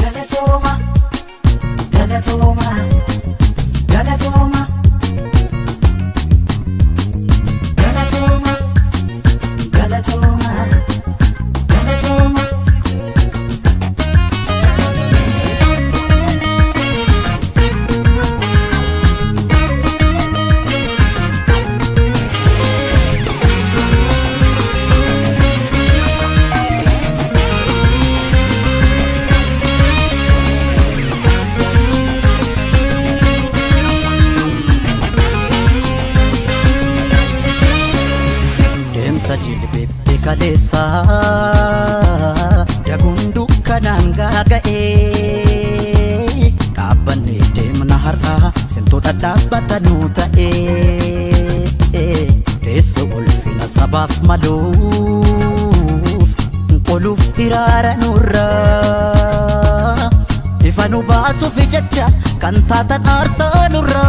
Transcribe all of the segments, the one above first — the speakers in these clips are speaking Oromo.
Galatoma, Galatoma, Galatoma, Galatoma, Galatoma, Galatoma. Sajil bebe kalesa dagundu kananga gae abane demna har'a sento dadabbatanu ta'e tesso ulfina sabaf maluf qoluf hirara nurra ifanu basu fi jacha kantatan arsanurra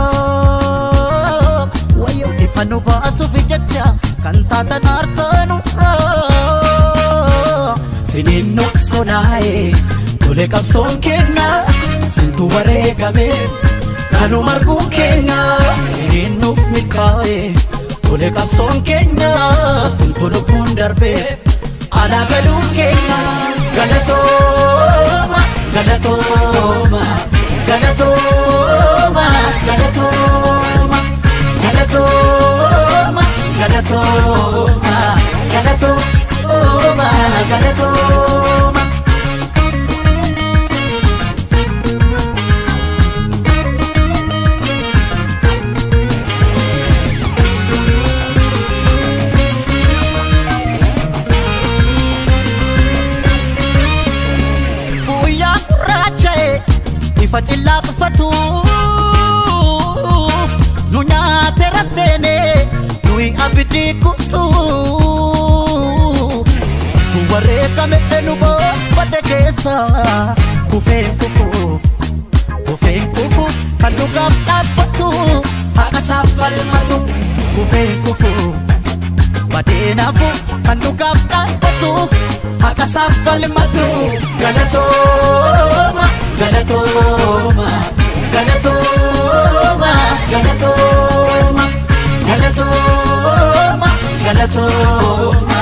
wayo ifanu basu fi jacha kantatan arsanurra sinin noksonae tole qabsoon kenna sintu wareegame kanu marguun kenna sinin nuuf milkaa'e tole qabsoon kenna sintu lubbuun darbe ala galuun kenna galatooma galatooma galatooma galatooma galatooma Galatoma, Galatoma, Galatoma. Buya racha ifachilla kufatu nunya terasene abdi kutu tuwareka medenu bo patekesa kufen kufu kanuga tapatu hakasafal matu kufen kufu badenafu kanuga tapatu hakasafal matu galatoma galatoma galatoma galatoma Galatoma, Galatoma,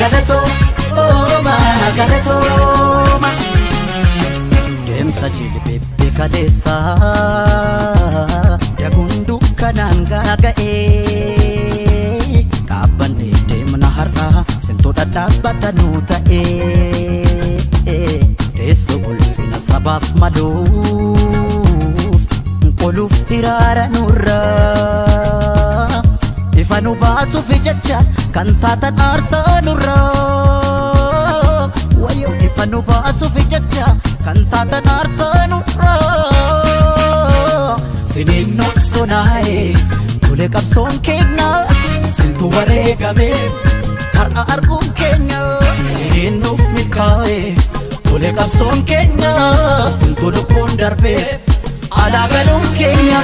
Galatoma, Galatoma. Gemsa chili bebe kalesa dagundu kananga gae abane demna har'a sento dadabbatanu ta'e tesso ulfina sabaf maluf qoluf hirara nurra ifanu basu fi jacha kantatan arsanurra wayo ifanu basu fi jacha kantatan arsanurra sinin noksonae tole qabsoon kenna sintu wareegame har'a arguun kenna sinin nuuf milkaa'e tole qabsoon kenna sintu lubbuun darbe ala galuun kenna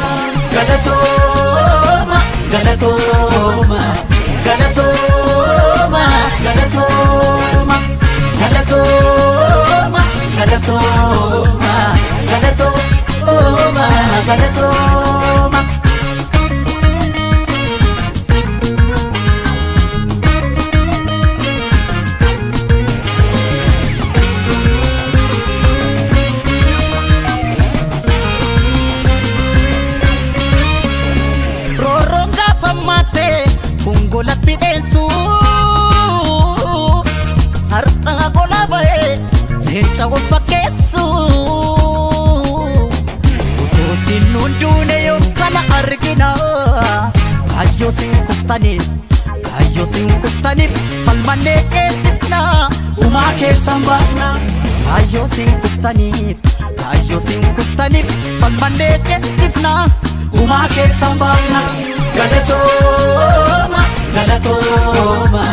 galatoma Galatoma, Galatoma, Galatoma, Galatoma, Galatoma, Galatoma, Galatoma. Golatti densu har'a gola bae leenca fakkeessu utuu sinuun duune yoo kana argina kaayyoo sin kuftaniif falmannee ceesifna umaa keessan baafna kaayyoo sin kuftaniif falmannee ceesifna umaa keessan baafna Galatoma, Galatoma,